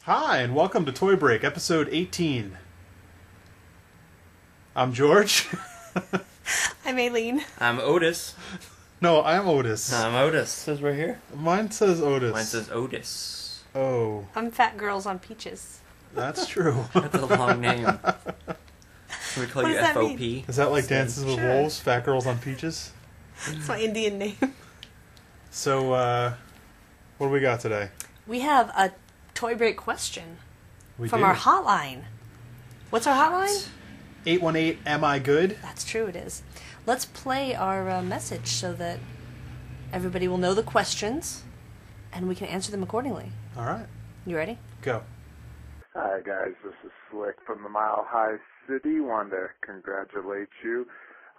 Hi, and welcome to Toy Break, episode 18. I'm George. I'm Aileen. I'm Otis. No, I'm Otis. I'm Otis. Says right here. Mine says Otis. Mine says Otis. Oh, I'm Fat Girls on Peaches. that's true. That's a long name. We call What you does that FOP. mean? Is that like Dances with Sure. Wolves, Fat Girls on Peaches? It's my Indian name. So, what do we got today? We have a Toy Break question We from do. our hotline. What's our hotline? 818, am I good? That's true, it is. Let's play our message so that everybody will know the questions and we can answer them accordingly. All right, You ready? go. Hi guys, this is Slick from the Mile High City. Wanted to congratulate you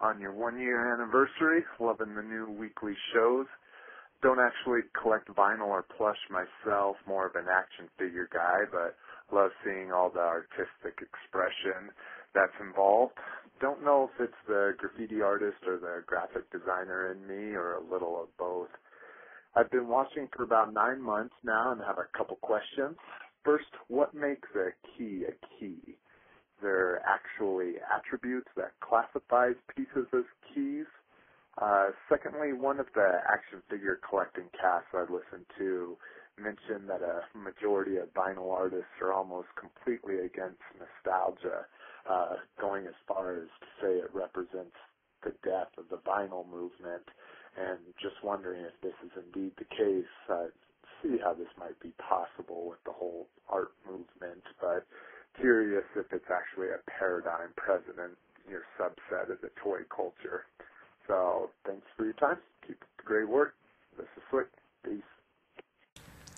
on your 1-year anniversary. Loving the new weekly shows. Don't actually collect vinyl or plush myself, more of an action figure guy, but love seeing all the artistic expression that's involved. Don't know if it's the graffiti artist or the graphic designer in me or a little of both. I've been watching for about 9 months now and have a couple questions. First, what makes a key a key? Is there actually attributes that classifies pieces as keys? Secondly, one of the action figure collecting casts I listened to mentioned that a majority of vinyl artists are almost completely against nostalgia, going as far as to say it represents the death of the vinyl movement, and just wondering if this is indeed the case. See how this might be possible with the whole art movement, but curious if it's actually a paradigm present in your subset of the toy culture. So, thanks for your time. Keep up the great work. This is Slick. Peace.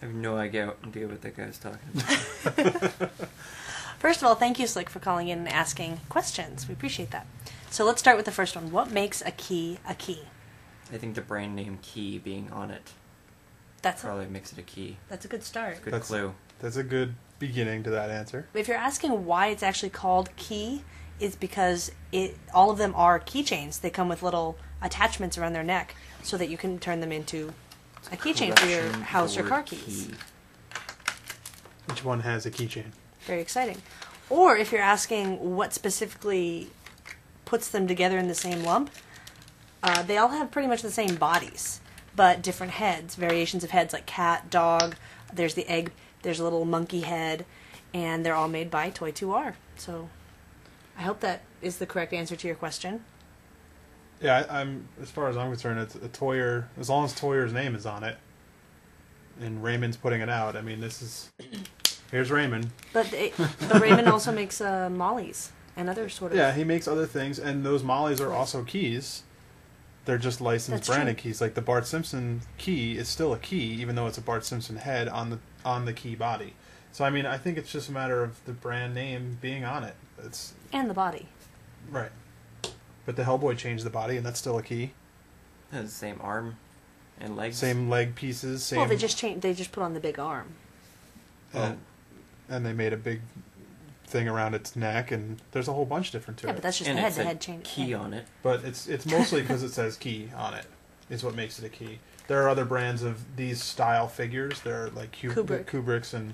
I have no idea what that guy's talking about. First of all, thank you, Slick, for calling in and asking questions. We appreciate that. So let's start with the first one. What makes a key a key? I think the brand name Key being on it That's probably makes it a key. that's a good start. Good That's- clue. That's a good beginning to that answer. If you're asking why it's actually called key, it's because all of them are keychains. They come with little attachments around their neck so that you can turn them into a keychain for your Collection of house the or car word keys. key. Each one has a keychain. Very exciting. Or if you're asking what specifically puts them together in the same lump, they all have pretty much the same bodies, but different heads, variations of heads like cat, dog, there's the egg, there's a little monkey head, and they're all made by Toy2R. So I hope that is the correct answer to your question. Yeah, I'm. As far as I'm concerned, it's a Toyer. As long as Toyer's name is on it, and Raymond's putting it out. I mean, this is. Here's Raymond. But Raymond also makes mollies and other sort of... Yeah, he makes other things, and those mollies are also keys. They're just licensed That's branded true. keys. Like the Bart Simpson key is still a key, even though it's a Bart Simpson head on the key body. So I mean, I think it's just a matter of the brand name being on it. It's And the body. right. But the Hellboy changed the body, and that's still a key. It has the same arm and legs. Same leg pieces. Same. Well, they just put on the big arm. And they made a big thing around its neck, and there's a whole bunch different to Yeah, it. but that's just and the head. it The said head changed. Key on it. But it's mostly because it says key on it is what makes it a key. There are other brands of these style figures. There are like Kubrick. Kubricks and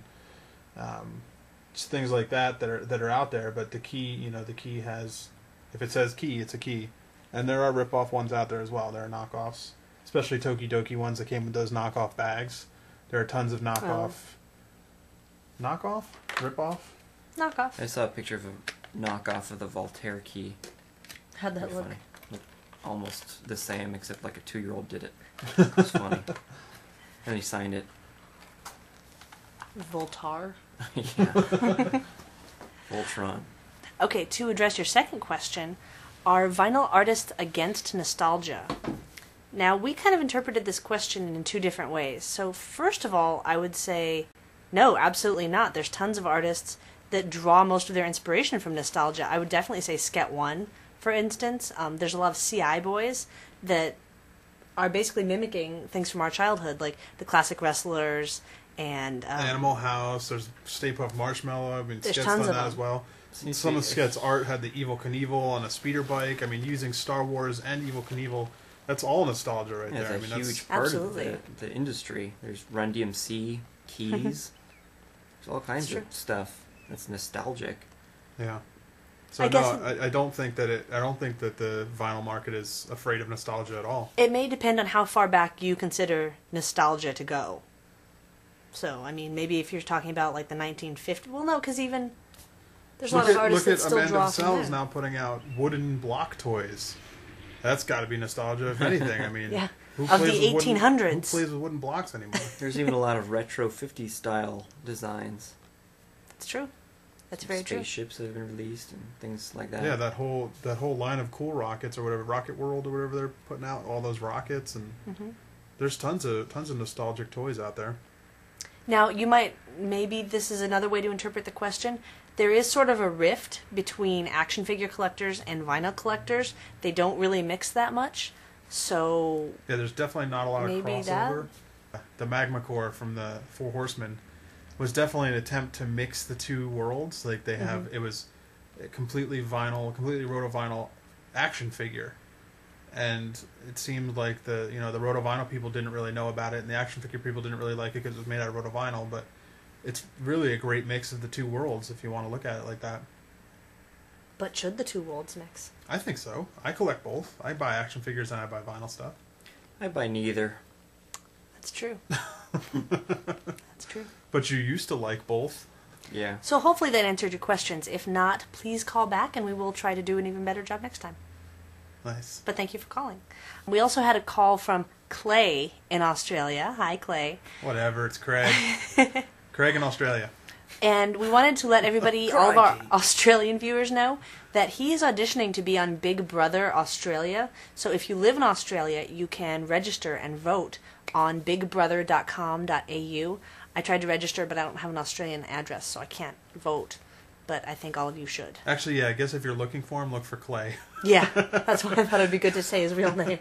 just things like that are out there. But the key, the key has, if it says key, it's a key. And there are rip-off ones out there as well. There are knockoffs, especially Tokidoki ones that came with those knockoff bags. There are tons of knockoff. Knockoff? Rip-off? Knockoff. I saw a picture of a knockoff of the Voltaire key. How'd that Pretty look? funny. Looked almost the same, except like a 2-year-old did it. It's funny. And he signed it. Voltaire. Yeah. Voltron. Okay, to address your second question, are vinyl artists against nostalgia? Now, we kind of interpreted this question in two different ways. So, first of all, I would say, no, absolutely not. There's tons of artists that draw most of their inspiration from nostalgia. I would definitely say Sket One, for instance. There's a lot of CI boys that are basically mimicking things from our childhood, like the classic wrestlers and... Animal House. There's Stay Puft Marshmallow. I mean, There's Sket's tons done of that them. as well. So you Some of see- Sket's art had the Evil Knievel on a speeder bike. I mean, using Star Wars and Evil Knievel, that's all nostalgia right Yeah, there. I it's mean, a that's huge part Absolutely. of the industry. There's Run DMC, Keys. There's all kinds It's of true. stuff that's nostalgic. Yeah. So I guess I don't think that the vinyl market is afraid of nostalgia at all. It may depend on how far back you consider nostalgia to go. So, I mean, maybe if you're talking about like the 1950s, well, no, because even there's a lot of artists that still Amanda draw from Sells there. now putting out wooden block toys. That's got to be nostalgia, if anything. I mean, Yeah. who Of the plays with 1800s. Who plays with wooden blocks anymore? There's even a lot of retro 50s style designs. It's true. That's very true. Spaceships that have been released and things like that. Yeah, that whole line of Cool Rockets or whatever, Rocket World or whatever they're putting out, all those rockets, and there's tons of nostalgic toys out there. Now, maybe this is another way to interpret the question. There is sort of a rift between action figure collectors and vinyl collectors. They don't really mix that much. So, Yeah, there's definitely not a lot of Maybe crossover. The Magma Core from the Four Horsemen was definitely an attempt to mix the two worlds. Like they have, it was a completely roto-vinyl action figure, and it seemed like the roto-vinyl people didn't really know about it, and the action figure people didn't really like it because it was made out of roto-vinyl. But it's really a great mix of the two worlds if you want to look at it like that. but should the two worlds mix? I think so. I collect both. I buy action figures and I buy vinyl stuff. I buy neither. That's true. That's true. But you used to like both. Yeah. So hopefully that answered your questions. If not, please call back and we will try to do an even better job next time. Nice. But thank you for calling. We also had a call from Clay in Australia. Hi, Clay. Whatever, it's Craig. Craig in Australia. And we wanted to let everybody, all of our Crikey. Australian viewers know that he is auditioning to be on Big Brother Australia. So if you live in Australia, you can register and vote on bigbrother.com.au. I tried to register, but I don't have an Australian address, so I can't vote. But I think all of you should. Actually, yeah, I guess if you're looking for him, look for Clay. Yeah, that's what I thought it would be good to say his real name.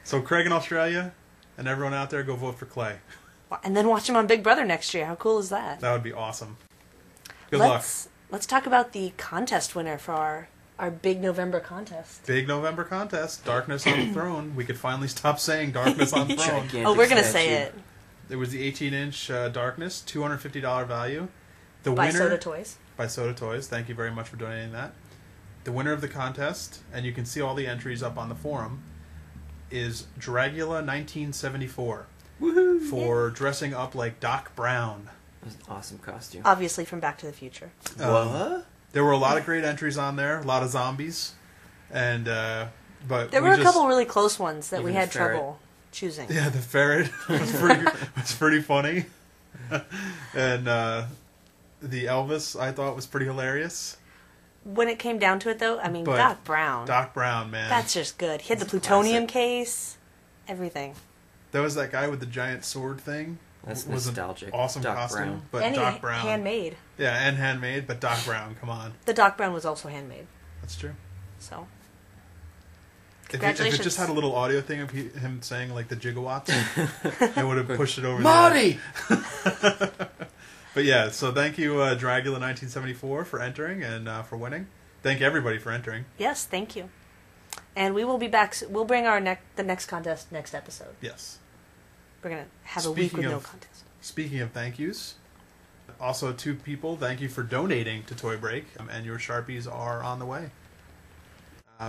So Craig in Australia, and everyone out there, go vote for Clay. And then watch him on Big Brother next year. How cool is that? That would be awesome. Good luck. Let's talk about the contest winner for our big November contest. Big November contest, Darkness on the Throne. We could finally stop saying Darkness on the Throne. Gigantic Oh, we're going to say statue. it. It was the 18-inch Darkness, $250 value. The By winner Soda Toys. by Soda Toys. Thank you very much for donating that. The winner of the contest, and you can see all the entries up on the forum, is Dragula 1974 Woohoo! for dressing up like Doc Brown. That's an awesome costume. Obviously from Back to the Future. What? There were a lot of great entries on there, a lot of zombies, and but There we were a just- couple really close ones that we Even had the ferret. trouble choosing. Yeah, the ferret was pretty funny, and the Elvis I thought was pretty hilarious. When it came down to it, though, I mean, But Doc Brown. Doc Brown, man, That's just good. He had the That's a plutonium classic. case, everything. that was that guy with the giant sword thing. That's was an nostalgic. awesome Doc costume, Brown. but And Doc he Brown, handmade. yeah, and handmade, but Doc Brown, come on, The Doc Brown was also handmade. that's true. So, If it Congratulations. just had a little audio thing of him saying like the gigawatts, it would have pushed it over. Marty! But yeah, so thank you, Dragula 1974, for entering and for winning. Thank everybody for entering. yes, thank you. And we will be back. We'll bring our the next contest next episode. Yes. We're going to have a week with Speaking no of- contest. Speaking of thank yous, also two people, thank you for donating to Toy Break, and your Sharpies are on the way.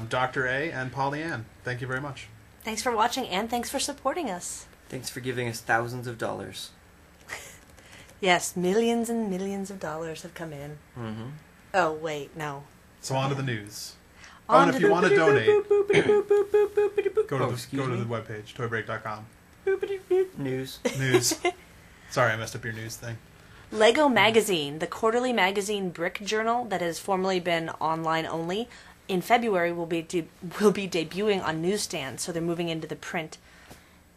Dr. A and Pollyann, thank you very much. Thanks for watching, and thanks for supporting us. Thanks for giving us thousands of dollars. Yes, millions and millions of dollars have come in. Mm-hmm. Oh, wait, no. So on to the news. On and to if you the- want to donate, go to Oh, the excuse me? webpage, toybreak.com. News. News. Sorry, I messed up your news thing. Lego Magazine, the quarterly magazine Brick Journal that has formerly been online only, in February will be debuting on newsstands, so they're moving into the print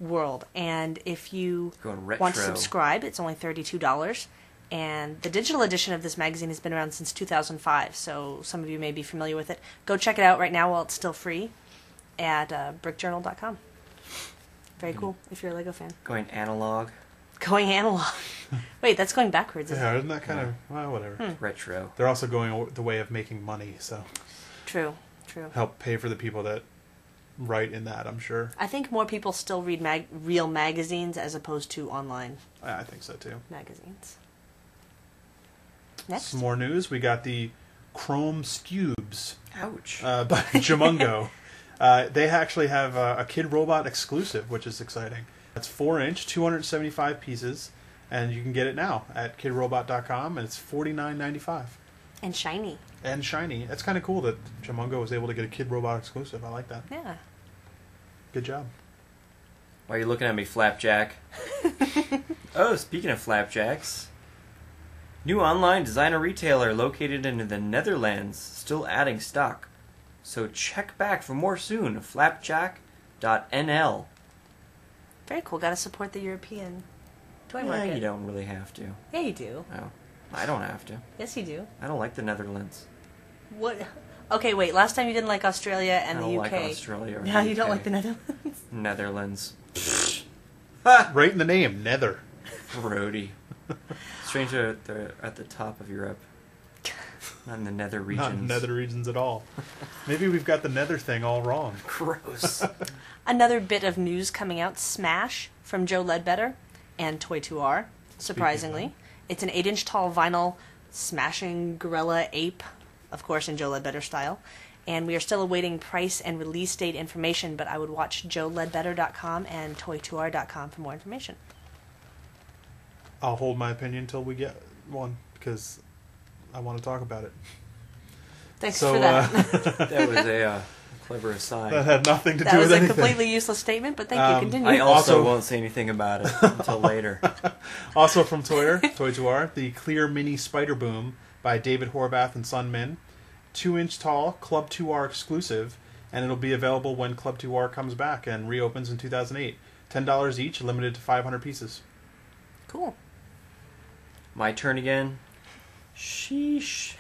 world. And if you Going want to retro. subscribe, it's only $32. And the digital edition of this magazine has been around since 2005, so some of you may be familiar with it. Go check it out right now while it's still free at brickjournal.com. Very cool if you're a Lego fan. Going analog. Going analog. Wait, that's going backwards, isn't Yeah, isn't that kind of, well, whatever. Retro. They're also going the way of making money, so it? True, true. help pay for the people that write in that, I'm sure. I think more people still read real magazines as opposed to online I think so too. magazines. Next. Some more news. We got the Chrome Scubes Ouch. by Jamungo. They actually have a Kid Robot exclusive, which is exciting. It's 4-inch, 275 pieces, and you can get it now at kidrobot.com, and it's $49.95. And shiny. And shiny. It's kind of cool that Jamungo was able to get a Kid Robot exclusive. I like that. Yeah. Good job. Why are you looking at me, Flapjack? Oh, speaking of Flapjacks. New online designer retailer located in the Netherlands, still adding stock. So check back for more soon. Flapjack.nl. Very cool. Got to support the European toy Yeah, market. you don't really have to. Yeah, you do. Oh, I don't have to. Yes, you do. I don't like the Netherlands. What? Okay, wait. Last time you didn't like Australia and I the don't UK. like Australia. Or Now the you don't UK. like the Netherlands. Netherlands. Right in the name, Nether. Roadie. Strange they're at the top of Europe. Not in the nether regions. Not Nether regions at all. Maybe we've got the Nether thing all wrong. Gross. Another bit of news coming out. Smash from Joe Ledbetter and Toy2R. Surprisingly. It's an 8-inch tall vinyl smashing gorilla ape, of course in Joe Ledbetter style. And we are still awaiting price and release date information, but I would watch joeledbetter.com and toy2r.com for more information. I'll hold my opinion until we get one, because I want to talk about it. Thanks So, for that. That was a clever aside. That had nothing to That do was with a anything. completely useless statement, but thank you. Continue. I also Also- won't say anything about it until later. Also from Toy2R, the Clear Mini Spider Boom by David Horvath and Sun Min. 2-inch tall, Club 2R exclusive, and it'll be available when Club 2R comes back and reopens in 2008. $10 each, limited to 500 pieces. Cool. My turn again. Sheesh.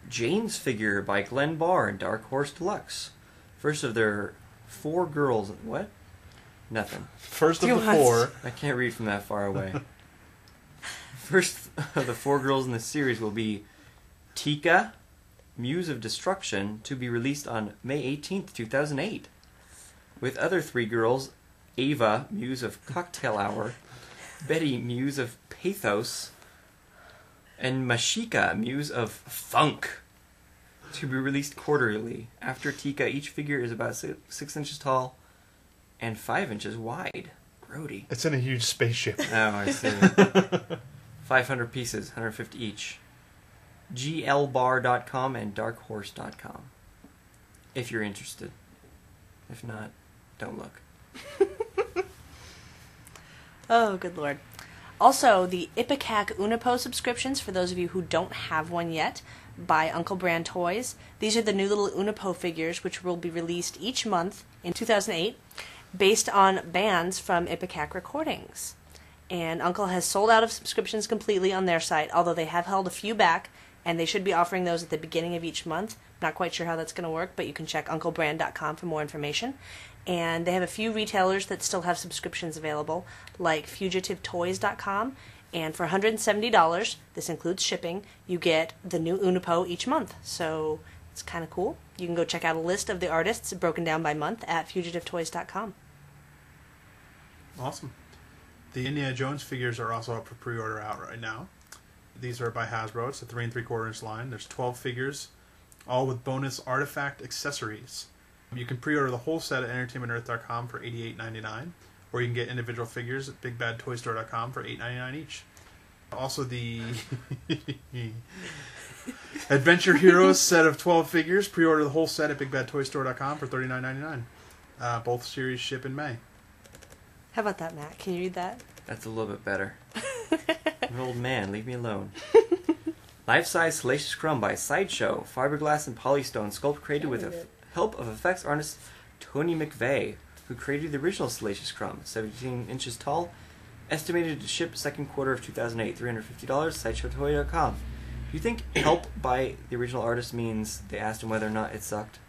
Jane's Figure by Glenn Barr and Dark Horse Deluxe. First of their 4 girls. What? Nothing. First of Do the what? 4. I can't read from that far away. First of the 4 girls in the series will be Tika, Muse of Destruction, to be released on May 18th, 2008. With other 3 girls, Ava, Muse of Cocktail Hour, Betty, Muse of Pathos, and Mashika, Muse of Funk, to be released quarterly. After Tika, each figure is about 6 inches tall and 5 inches wide. Grody. It's in a huge spaceship. Oh, I see. 500 pieces, 150 each. glbar.com and darkhorse.com. If you're interested. If not, don't look. Oh, good lord. Also, the Ipecac Unipo subscriptions, for those of you who don't have one yet, by Uncle Brand Toys. These are the new little Unipo figures, which will be released each month in 2008, based on bands from Ipecac recordings. And Uncle has sold out of subscriptions completely on their site, although they have held a few back, and they should be offering those at the beginning of each month. Not quite sure how that's going to work, but you can check unclebrand.com for more information. And they have a few retailers that still have subscriptions available, like fugitivetoys.com. And for $170, this includes shipping, you get the new Unipo each month. So it's kind of cool. You can go check out a list of the artists broken down by month at fugitivetoys.com. Awesome. The Indiana Jones figures are also up for pre-order out right now. These are by Hasbro. It's a 3 3/4 inch line. There's 12 figures, all with bonus artifact accessories. You can pre-order the whole set at entertainmentearth.com for $88.99, or you can get individual figures at bigbadtoystore.com for $8.99 each. Also, the Adventure Heroes set of 12 figures. Pre-order the whole set at bigbadtoystore.com for $39.99. Both series ship in May. How about that, Matt? Can you read that? That's a little bit better. I'm an old man, leave me alone. Life-size Salacious Crumb by Sideshow. Fiberglass and polystone sculpt created with the help of effects artist Tony McVeigh, who created the original Salacious Crumb. 17 inches tall. Estimated to ship second quarter of 2008. $350. SideshowToy.com. Do you think help by the original artist means they asked him whether or not it sucked?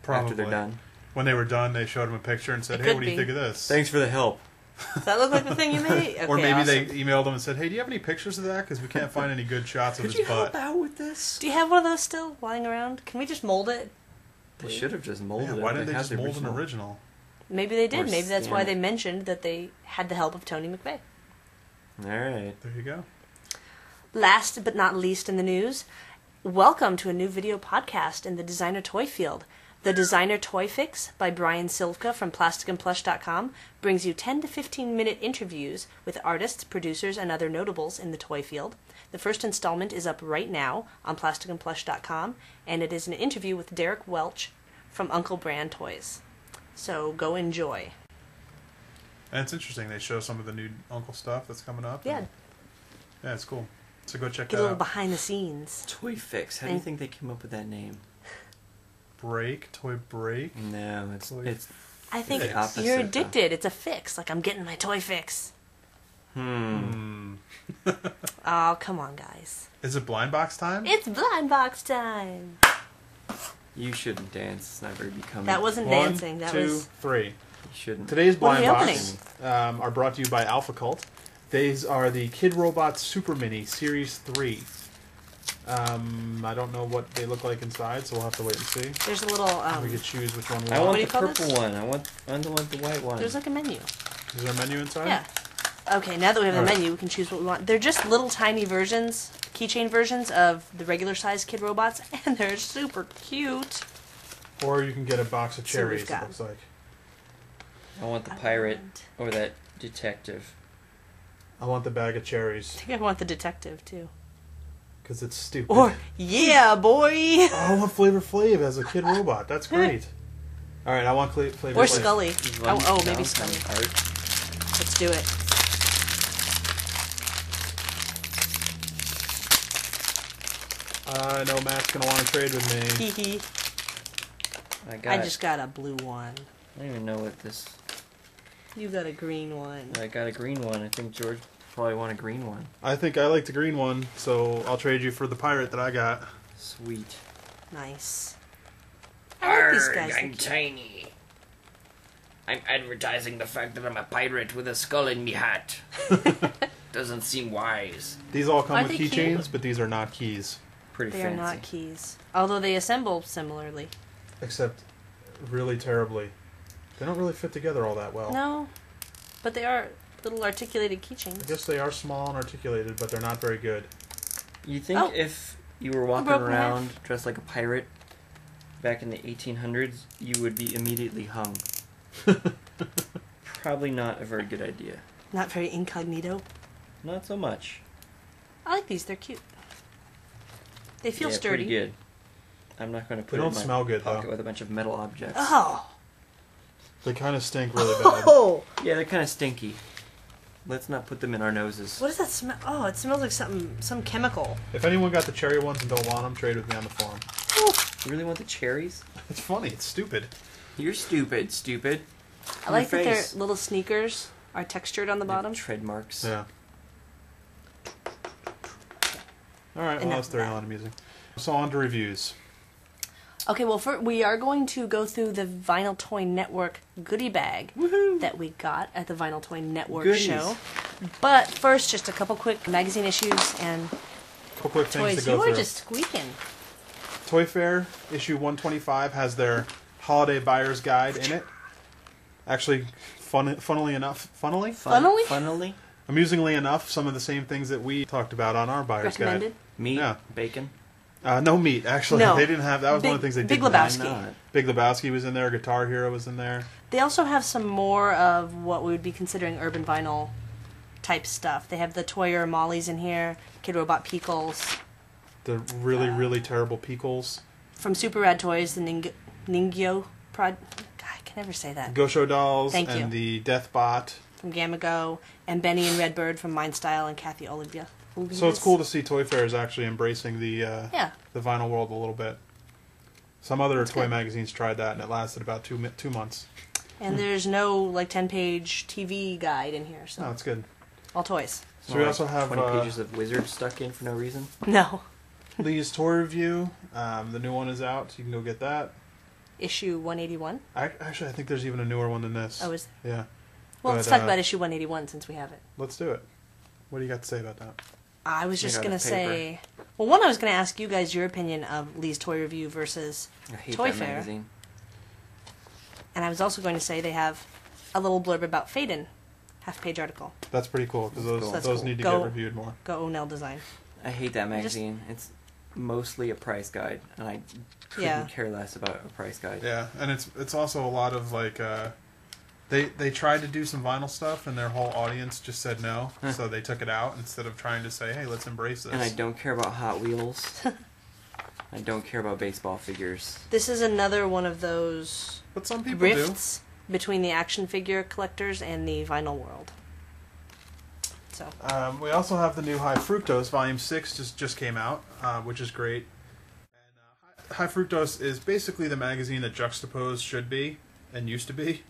Probably. After they're done? When they were done, they showed him a picture and said, It "Hey, could what do you be. think of this?" Thanks for the help. Does that look like the thing you made? Okay, Or maybe awesome. they emailed him and said, "Hey, do you have any pictures of that? Because we can't find any good shots of Could his you help butt." out with this? Do you have one of those still lying around? Can we just mold it? They should have just molded Yeah, it. why didn't they had just the mold an original? Maybe they did. Or Maybe that's scan why it. they mentioned that they had the help of Tony McVeigh. All right. There you go. Last but not least in the news, welcome to a new video podcast in the designer toy field. The Designer Toy Fix by Brian Silvka from PlasticandPlush.com brings you 10 to 15 minute interviews with artists, producers, and other notables in the toy field. The first installment is up right now on PlasticandPlush.com, and it is an interview with Derek Welch from Uncle Brand Toys. So go enjoy. And it's interesting. They show some of the new Uncle stuff that's coming up. Yeah. Yeah, it's cool. So go check Get that a little out. behind the scenes. Toy Fix. How do you think they came up with that name? Toy break. No, Toy it's I think the opposite, you're though. addicted. It's a fix. Like, I'm getting my toy fix. Oh, come on, guys. Is it blind box time? It's blind box time. You shouldn't dance. It's not very becoming. That wasn't One, dancing. That 2, was... 3. You shouldn't. Today's What are blind we box are brought to you by Alpha Cult. These are the Kid Robot Super Mini Series 3. I don't know what they look like inside, so we'll have to wait and see. There's a little... We could choose which one we I want. What want do the you call purple this? one. I want the white one. There's like a menu. Is there a menu inside? Yeah. Okay, now that we have the Alright. menu, we can choose what we want. They're just little tiny versions, keychain versions of the regular size Kid Robots, and they're super cute. Or you can get a box of See what we've cherries, it got. looks like. I want the pirate or that detective. I want the bag of I cherries, think I want the detective, too. because it's stupid. Or, yeah, boy! Oh, I want Flavor Flav as a Kid Robot. That's great. Alright, I want Flavor Flav. Or Scully. These Oh, ones oh, now maybe sound Scully. art. Let's do it. I know Matt's going to want to trade with me. Hee hee. I I just got a blue one. I don't even know what this. You got a green one. I got a green one. I think George probably want a green one. I think I like the green one, so I'll trade you for the pirate that I got. Sweet. Nice. I like these guys. I'm tiny. I'm advertising the fact that I'm a pirate with a skull in me hat. Doesn't seem wise. These all come Are with they keychains, cute? but these are not keys. Pretty They fancy. are not keys. Although they assemble similarly. Except really terribly. They don't really fit together all that well. No. But they are little articulated I keychains. guess they are small and articulated, but they're not very good. You think Oh. if you were walking broke my around dressed like a pirate back in the 1800s, you would be immediately hung? Probably not a very good idea. Not very incognito. Not so much. I like these. They're cute. They feel Yeah, sturdy. Pretty good. I'm not going to put They it in don't my smell good, pocket though. with a bunch of metal objects. Oh. They kind of stink really bad. Oh. Yeah, they're kind of stinky. Let's not put them in our noses. What does that smell? Oh, it smells like some chemical. If anyone got the cherry ones and don't want them, trade with me on the forum. You really want the cherries? It's funny. It's stupid. You're stupid, stupid. I like that their face. little sneakers are textured on the They have bottom. tread marks. Yeah. Alright, well, Enough that's of very that. amusing. So on to reviews. Okay, well, we are going to go through the Vinyl Toy Network goodie bag that we got at the Vinyl Toy Network Goodies. show. But first, just a couple quick magazine issues and Couple quick things toys. to You go are through. just squeaking. Toy Fair issue 125 has their holiday buyer's guide in it. Actually, funnily enough, Funnily? amusingly enough, some of the same things that we talked about on our buyer's Recommended? Meat, Yeah. bacon. guide. No meat, actually. No. They didn't have. That was one of the things they Big didn't Lebowski. have. Why not? Big Lebowski was in there. Guitar Hero was in there. They also have some more of what we would be considering urban vinyl type stuff. They have the Toyer Mollies in here, Kid Robot Peekles. The really terrible Peekles. From Super Rad Toys, the Ningyo God, I can never say that. Gosho Dolls Thank and you. the Deathbot. From Gamago, and Benny and Redbird from Mind Style and Kathy Olivia. So it's cool to see Toy Fair is actually embracing the Yeah. the vinyl world a little bit. Some other toy good. magazines tried that, and it lasted about 2 months. And there's no like 10-page TV guide in here, so No, it's good. all toys. So we also have 20 pages of Wizard stuck in for no reason. No. Lee's toy review. The new one is out. You can go get that. Issue 181. Actually, I think there's even a newer one than this. Oh, is Yeah. well, But, let's talk about issue 181 since we have it. Let's do it. What do you got to say about that? I was Made just out gonna of say, well, one I was gonna ask you guys your opinion of Lee's toy review versus I hate Toy that Fair. magazine. And I was also going to say they have a little blurb about Faden, half-page article. That's pretty cool because That's those cool. That's those cool. need to Go. get reviewed more. Go O'Neill Design. I hate that magazine. It's mostly a price guide, and I couldn't care less about a price guide. Yeah, and it's also a lot of like they tried to do some vinyl stuff, and their whole audience just said no, so they took it out instead of trying to say, hey, let's embrace this. And I don't care about Hot Wheels. I don't care about baseball figures. This is another one of those But some people rifts between the action figure collectors and the vinyl world. So we also have the new High Fructose Volume 6 just came out, which is great. And High Fructose is basically the magazine that Juxtapose should be and used to be,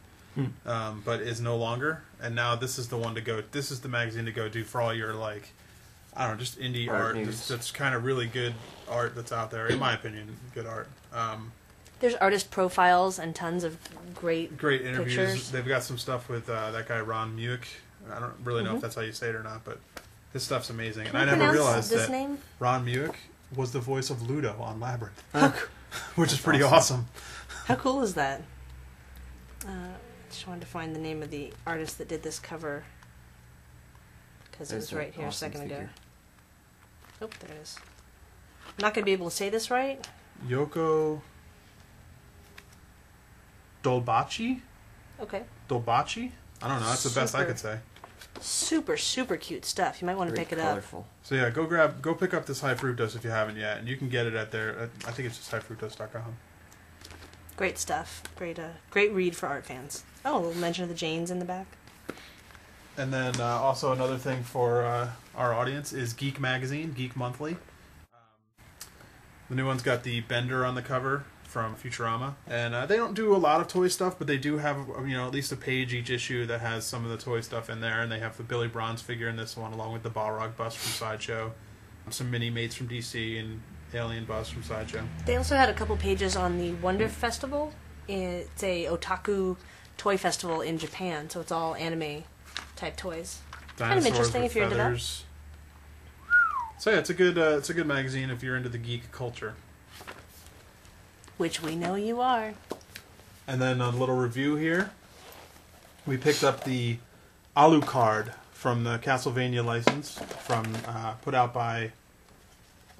but is no longer. And now this is the one to go. This is the magazine to go do for all your like, I don't know, just indie art that's kind of really good art that's out there. In my opinion, good art. there's artist profiles and tons of great Interviews. pictures. They've got some stuff with that guy Ron Mueck. I don't really know if that's how you say it or not, but his stuff's amazing. Can and you I never pronounce realized this that name? Ron Mueck was the voice of Ludo on Labyrinth, which is That's pretty awesome. How cool is that? Just wanted to find the name of the artist that did this cover because it was right here a second ago. Oh, there it is. I'm not going to be able to say this right. Yoko Dolbachi? Okay. Dolbachi? I don't know. That's the best I Super. could say. Super, super cute stuff. You might want to pick it up. Colorful. So yeah, go pick up this High Fructose if you haven't yet, and you can get it at their. I think it's just highfructose.com. Great stuff. Great read for art fans. Oh, a little mention of the Janes in the back. And then also another thing for our audience is Geek Magazine, Geek Monthly. The new one's got the Bender on the cover from Futurama, and they don't do a lot of toy stuff, but they do have at least a page each issue that has some of the toy stuff in there, and they have the Billy Bronze figure in this one, along with the Balrog bust from Sideshow, some mini mates from DC, and Alien bust from Sideshow. They also had a couple pages on the Wonder Festival. It's a otaku toy festival in Japan, so it's all anime type toys. Kind of interesting with if you're into that. feathers. So yeah, it's a good magazine if you're into the geek culture. Which we know you are. And then a little review here. We picked up the Alucard from the Castlevania license put out by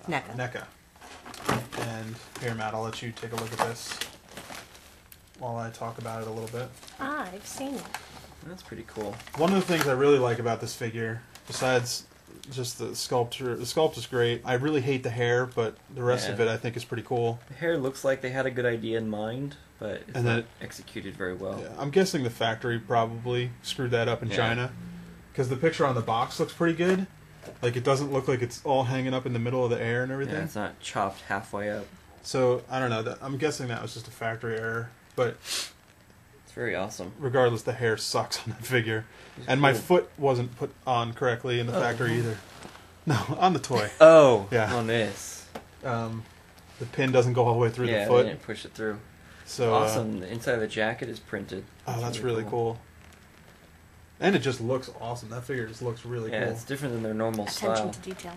NECA. And here, Matt, I'll let you take a look at this while I talk about it a little bit. I've seen it. That's pretty cool. One of the things I really like about this figure, besides just the sculpt is great. I really hate the hair, but the rest of it I think is pretty cool. The hair looks like they had a good idea in mind, but it's not executed very well. Yeah, I'm guessing the factory probably screwed that up in China, because the picture on the box looks pretty good. Like, it doesn't look like it's all hanging up in the middle of the air and everything. Yeah, it's not chopped halfway up. So, I don't know. I'm guessing that was just a factory error. But it's very awesome. Regardless, the hair sucks on that figure. And my foot wasn't put on correctly in the factory either. No, on the toy. Oh, yeah. On this. The pin doesn't go all the way through the foot. Yeah, they didn't push it through. So awesome. The inside of the jacket is printed. That's really cool. And it just looks awesome. That figure just looks really cool. Yeah, it's different than their normal Attention style. to detail.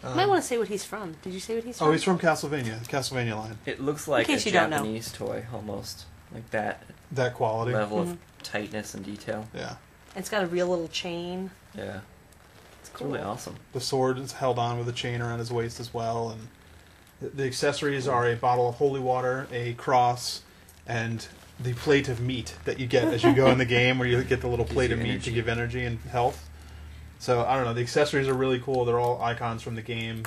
You might want to say what he's from. Did you say what he's from? Oh, he's from Castlevania. The Castlevania line. It looks like a case you don't know. Japanese toy, almost. Like that quality. level of tightness and detail. Yeah. It's got a real little chain. Yeah. It's cool. Really awesome. The sword is held on with a chain around his waist as well, and the accessories are a bottle of holy water, a cross, and the plate of meat that you get as you go in the game, where you get the little plate of meat to give energy and health. So, I don't know, the accessories are really cool. They're all icons from the game.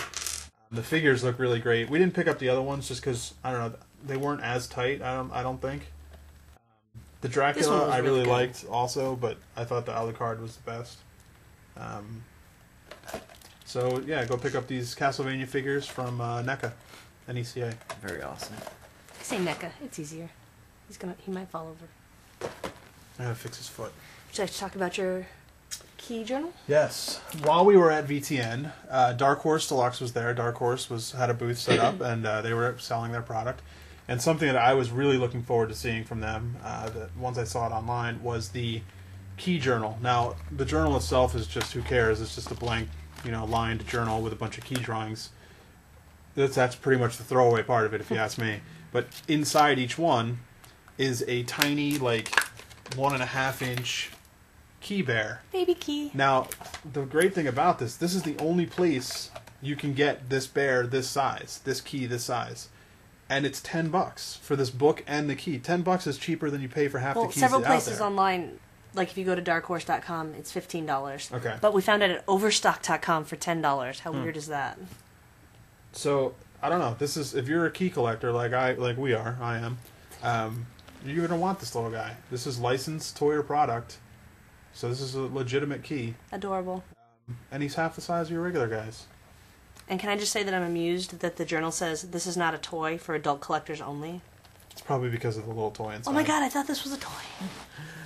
The figures look really great. We didn't pick up the other ones just because, I don't know, they weren't as tight, I don't think. The Dracula I really liked also, but I thought the Alucard was the best. So, yeah, go pick up these Castlevania figures from NECA, N-E-C-A. Very awesome. I say NECA. It's easier. He might fall over. I gotta fix his foot. Would you like to talk about your key journal? Yes. While we were at VTN, Dark Horse Deluxe was there. Dark Horse had a booth set up, and they were selling their product. And something that I was really looking forward to seeing from them, once I saw it online, was the key journal. Now, the journal itself is just, who cares? It's just a blank, lined journal with a bunch of key drawings. That's pretty much the throwaway part of it, if you ask me. But inside each one is a tiny, 1.5-inch key bear. Baby key. Now, the great thing about this is the only place you can get this bear this size, this key this size, and it's $10 for this book and the key. $10 is cheaper than you pay for half the keys several out places there. online, like if you go to darkhorse.com, it's $15. Okay. But we found it at overstock.com for $10. How weird is that? So I don't know. This is if you're a key collector like we are. I am. You're gonna want this little guy. This is licensed Toyer product, so this is a legitimate key, Adorable. and he's half the size of your regular guys. And can I just say that I'm amused that the journal says this is not a toy for adult collectors only? It's probably because of the little toy inside. Oh my god, I thought this was a toy.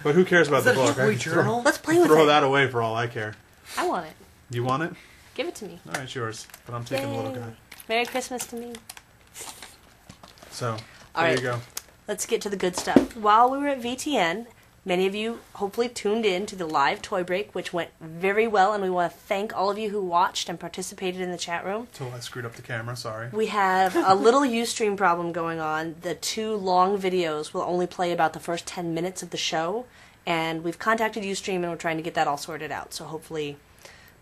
But who cares about Is the that a book? I Hickory can journal? Let's play with throw it. that away for all I care. I want it. You want it? Give it to me. All right, it's yours. But I'm taking the little Yay. guy. Merry Christmas to me. So All there right. you go. Let's get to the good stuff. While we were at VTN, many of you hopefully tuned in to the live toy break, which went very well, and we want to thank all of you who watched and participated in the chat room. Till I screwed up the camera. Sorry. We have a little Ustream problem going on. The 2 long videos will only play about the first 10 minutes of the show, and we've contacted Ustream and we're trying to get that all sorted out. So hopefully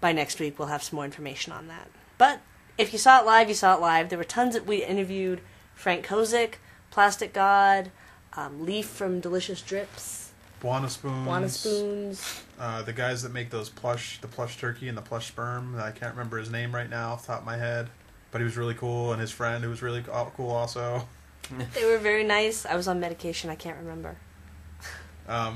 by next week we'll have some more information on that. But if you saw it live, you saw it live. There were tons that we interviewed. Frank Kozik, Plastic God, Leaf from Delicious Drips, Buona Spoons. Wanna Spoons. The guys that make the plush turkey and the plush sperm. I can't remember his name right now off the top of my head, but he was really cool, and his friend who was really cool also. They were very nice. I was on medication. I can't remember.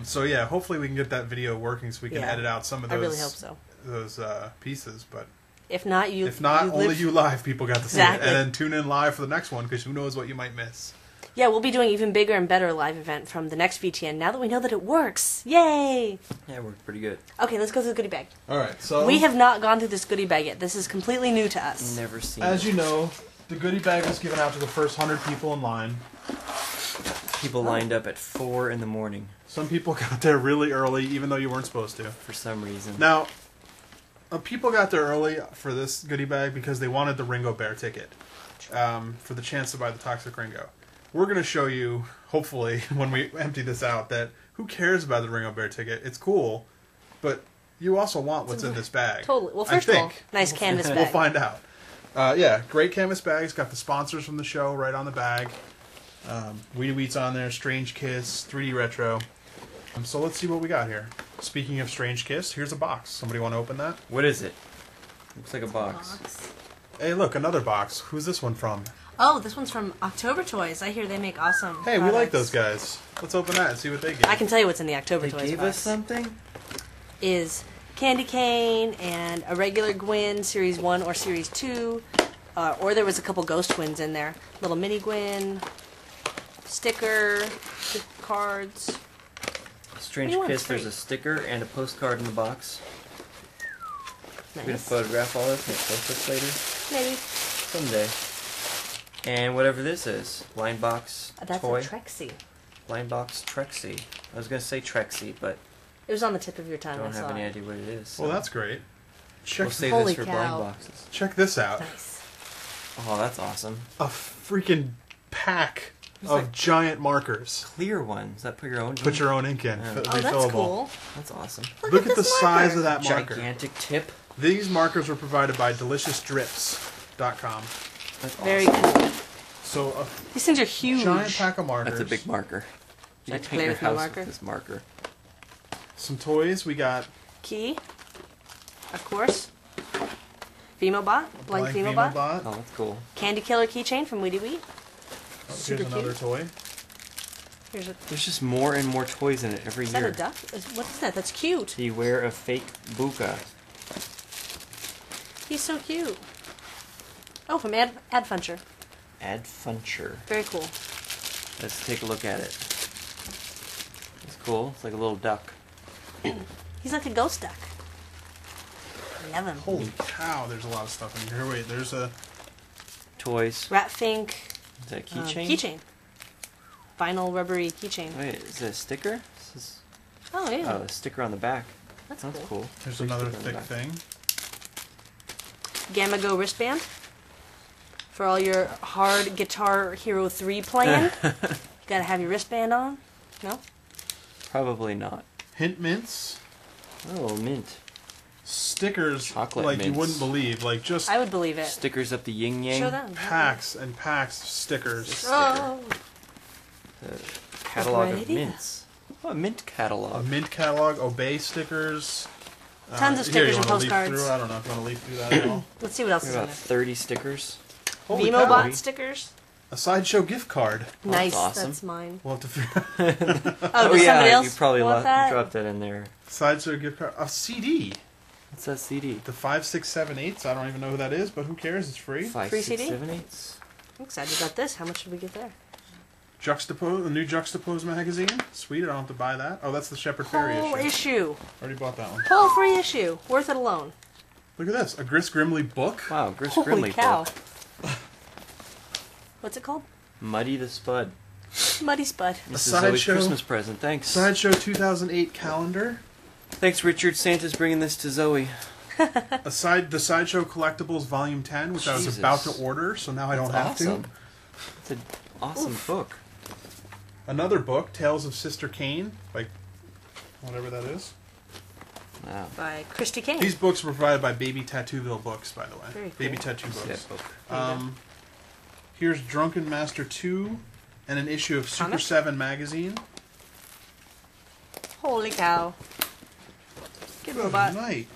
So yeah, hopefully we can get that video working so we can Yeah. edit out some of I those. really hope so. Those pieces, but If not, if not, only live- you live people got to see Exactly. it, and then tune in live for the next one because who knows what you might miss. Yeah, we'll be doing even bigger and better live event from the next VTN now that we know that it works. Yay! Yeah, it worked pretty good. Okay, let's go through the goodie bag. All right, so We have not gone through this goodie bag yet. This is completely new to us. Never seen as it. you know, the goodie bag was given out to the first 100 people in line. People lined up at 4 in the morning Some people got there really early, even though you weren't supposed to. for some reason. Now, people got there early for this goodie bag because they wanted the Ringo Bear ticket for the chance to buy the Toxic Ringo. We're going to show you, hopefully, when we empty this out, that who cares about the Ringo Bear ticket? It's cool, but you also want what's in this bag. Totally. Well, I first of all, think. nice canvas bag. We'll find out. Yeah, great canvas bag. It's got the sponsors from the show right on the bag. Weedy Wheat's on there, Strange Kiss, 3D Retro. So let's see what we got here. Speaking of Strange Kiss, here's a box. Somebody want to open that? What is it? Looks like a box. Hey, look, another box. Who's this one from? Oh, this one's from October Toys. I hear they make awesome Hey, we like products. those guys. Let's open that and see what they get. I can tell you what's in the October They Toys gave box. us something? Candy cane and a regular Gwyn Series 1 or Series 2. Or there was a couple Ghost Twins in there. Little mini Gwyn, sticker, gift cards. Strange What do you want? Kiss, It's there's free. a sticker and a postcard in the box. We're gonna Nice. photograph all this and post this later. Maybe. Someday. And whatever this is. Blind box That's toy. a Trexie. Blind box Trexie. I was gonna say Trexie, but It was on the tip of your tongue. don't I have saw any it. idea what it is. Well, so that's great. Check, We'll save Holy this for cow. blind boxes. check this out. Nice. Oh, that's awesome. A freaking pack It's of like- giant markers. Clear ones. That put your own. Put your own ink in. Yeah. F- Oh, that's refillable. cool. That's awesome. Look at the this size marker. of that marker. Gigantic tip. These markers were provided by DeliciousDrips.com. That's Very awesome. cool. So These things are a huge. giant pack of markers. That's a big marker. You Like can to paint play your with my house marker? with this marker. Some toys. We got Key, of course. Vimobot, blank Vimobot. Vimobot. Oh, that's cool. Candy Killer keychain from Weedy Wheat. Oh, Super here's another cute. toy. Here's a. There's just more and more toys in it every Is that year. a duck? What is that? That's cute. Beware of fake Buka. He's so cute. Oh, from Adfuncher. Adfuncher. Very cool. Let's take a look at it. It's cool. It's like a little duck. He's like a ghost duck. I love him. Holy cow! There's a lot of stuff in here. Wait, there's a Toys. Rat Fink. Is that a keychain? Keychain. Vinyl rubbery keychain. Wait, is it a sticker? This is, Oh, yeah. oh, a sticker on the back. That's That's cool. cool. there's Free another sticker on the thick back. thing. Gamma Go wristband. For all your hard Guitar Hero 3 playing. You gotta have your wristband on. No? Probably not. Hint mints. Oh, mint. stickers Chocolate like you mints. wouldn't believe. Like just I would believe it. Stickers up the yin yang. Show them. packs and packs of stickers. Oh, Catalog Great of idea. mints. Oh, a mint catalog. A mint catalog, Obey stickers. Tons of here, stickers you and wanna leaf postcards. through? I don't know if you want to leaf through that at all. let's see what else We is have in about there. 30 stickers. Holy VimoBot cow. stickers. A Sideshow gift card. Nice, awesome. that's mine. We'll have to figure Oh, does yeah, somebody else you probably want that? dropped that in there. Sideshow gift card. A CD. What's that CD? The 5, 6, 7, 8s. I don't even know who that is, but who cares? It's free. 5, Free 6, CD? 7, 8s. I'm excited about this. How much did we get there? Juxtapose, the new Juxtapose magazine. Sweet, I don't have to buy that. Oh, that's the Shepard Fairey Whole issue. issue. Already bought that one. Whole free issue. Worth it alone. Look at this. A Gris Grimley book. Wow, Gris Holy Grimley cow. book. What's it called? Muddy the Spud. Muddy Spud. This is Sideshow- Zoe's Christmas present. Thanks. Sideshow 2008 calendar. Thanks, Richard. Santa's bringing this to Zoe. The Sideshow Collectibles Volume 10, which I was Jesus. about to order, so now I don't have awesome. to. It's an awesome book. Another book, Tales of Sister Kane, by whatever that is. Wow. By Christy Kane. These books were provided by Baby Tattooville Books, by the way. Very Baby cool. Tattoo See Books. that book. There you go. Here's Drunken Master 2 and an issue of Super Comic? 7 magazine. Holy cow. Good Good robot. night.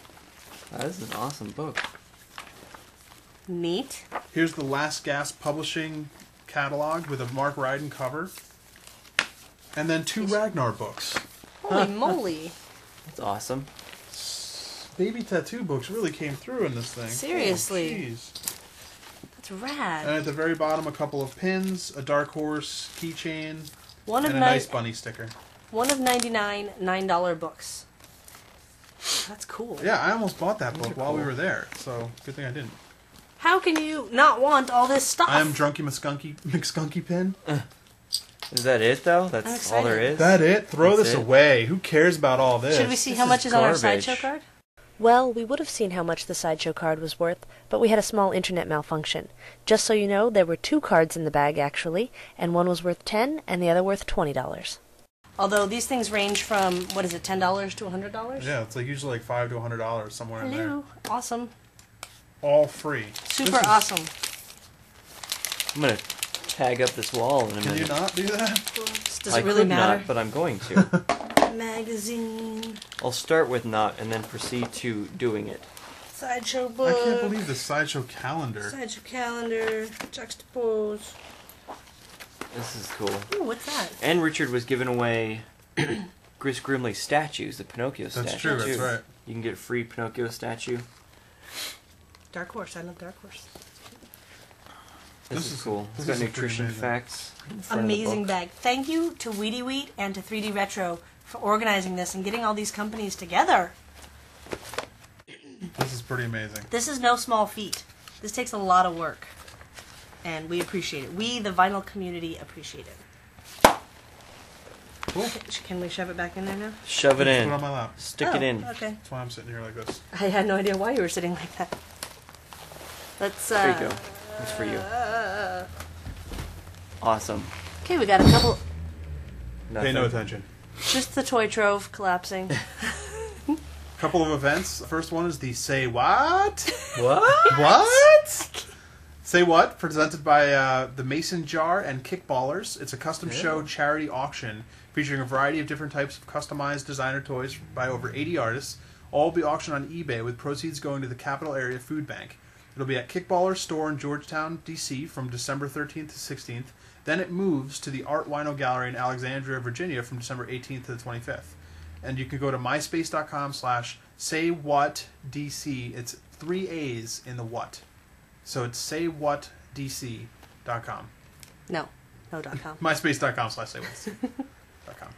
Wow, this is an awesome book. Neat. Here's the Last Gasp Publishing catalog with a Mark Ryden cover. And then 2 Ragnar books. Holy moly. That's awesome. Baby Tattoo Books really came through in this thing. Seriously. Oh, jeez. That's rad. And at the very bottom, a couple of pins, a Dark Horse keychain, One of and a nice bunny sticker. 99 $9 books. That's cool. Yeah, I almost bought that book are while we cool. were there, so good thing I didn't. How can you not want all this stuff? I am Drunky McSkunky pin. Is that it, though? That's I'm all there excited. is? That it? Throw That's this it? away. Who cares about all this? Should we see This how is much is on our garbage. Sideshow card? Well, we would have seen how much the Sideshow card was worth, but we had a small internet malfunction. Just so you know, there were 2 cards in the bag, actually, and one was worth $10 and the other worth $20. Although these things range from, what is it, $10 to $100? Yeah, it's like usually like $5 to $100 somewhere in there. Hello. Awesome. All free. Super This is- awesome. I'm going to tag up this wall in a Can minute. you not do that? Does I it really could matter? not, but I'm going to. Magazine, I'll start with not and then proceed to doing it. Sideshow I book, can't believe the Sideshow calendar. Sideshow calendar, juxtapose. This is cool. Ooh, what's that? And Richard was giving away Gris Grimley statues, the Pinocchio statue. That's true, that's too. right. You can get a free Pinocchio statue. Dark Horse. I love Dark Horse. This is cool. this It's got is pretty nutrition amazing. facts. in front of the Amazing book. bag. Thank you to Weedy Wheat and to 3D Retro for organizing this and getting all these companies together. This is pretty amazing. This is no small feat. This takes a lot of work. And we appreciate it. We, the vinyl community, appreciate it. Cool. Can we shove it back in there now? Shove it Put in. it on my lap. Stick Oh, it in. Okay. That's why I'm sitting here like this. I had no idea why you were sitting like that. Let's, There you go. That's for you. Awesome. Okay, we got a couple. Nothing. Pay no attention. Just the toy trove collapsing. Couple of events. The first one is the Say What? What? What? Say What, presented by the Mason Jar and Kickballers. It's a custom show charity auction featuring a variety of different types of customized designer toys by over 80 artists. All will be auctioned on eBay with proceeds going to the Capital Area Food Bank. It'll be at Kickballers store in Georgetown, D.C. from December 13th to 16th. Then it moves to the Art Wino Gallery in Alexandria, Virginia from December 18th to the 25th. And you can go to myspace.com/saywhatdc. It's 3 A's in the what. So it's saywhatdc.com. No. No.com. myspace.com/saywhatdc.com.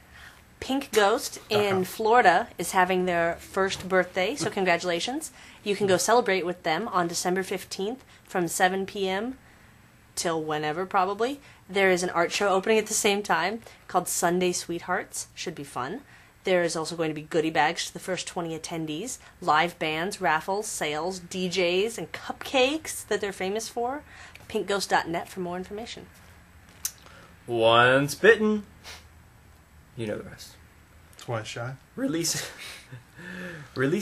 Pink Ghost in Florida is having their first birthday, so congratulations. You can go celebrate with them on December 15th from 7 p.m. till whenever, probably. There is an art show opening at the same time called Sunday Sweethearts. Should be fun. There is also going to be goodie bags to the first 20 attendees, live bands, raffles, sales, DJs, and cupcakes that they're famous for. Pinkghost.net for more information. Once bitten. You know the rest. Twice shy. Release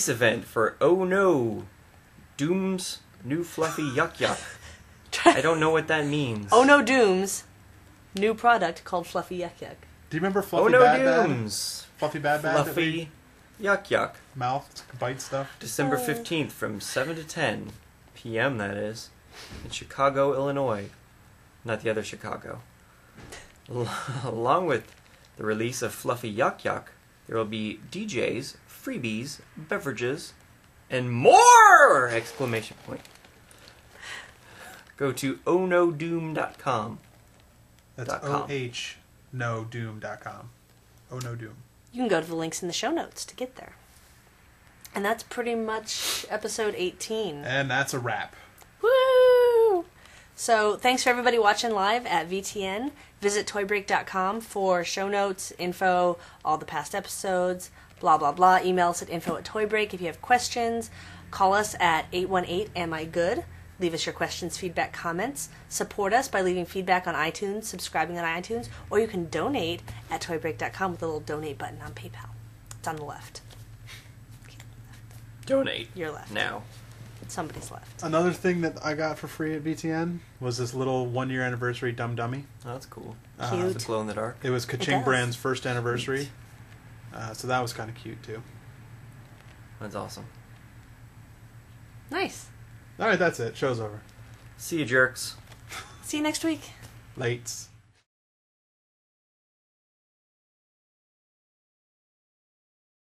event for Oh No, Doom's new fluffy Yuck Yuck. I don't know what that means. Oh No Dooms, new product called Fluffy Yuck Yuck. Do you remember Oh Fluffy No Bad Dooms. Fluffy Bad that we Fluffy Yuck Yuck. mouth bite stuff? December 15th from 7 to 10 p.m. that is, in Chicago, Illinois. Not the other Chicago. Along with the release of Fluffy Yuck Yuck, there will be DJs, freebies, beverages, and more! Exclamation point. Go to ohnodoom.com. That's .com. ohnodoom.com. Oh no doom. You can go to the links in the show notes to get there. And that's pretty much episode 18. And that's a wrap. Woo! So thanks for everybody watching live at VTN. Visit toybreak.com for show notes, info, all the past episodes, blah, blah, blah. Email us at info@toybreak if you have questions. Call us at 818-AM-I-GOOD. Leave us your questions, feedback, comments. Support us by leaving feedback on iTunes, subscribing on iTunes, or you can donate at toybreak.com with a little donate button on PayPal. It's on the left. Donate. Your left. Now. Somebody's left. Another thing that I got for free at VTN was this little 1-year anniversary Dum Dummy. Oh, that's cool. Cute. Does it glow in the dark? It was It Kaching does. Brand's first anniversary. So that was kind of cute too. That's awesome. Nice. Alright, that's it. Show's over. See you, jerks. See you next week. Lates.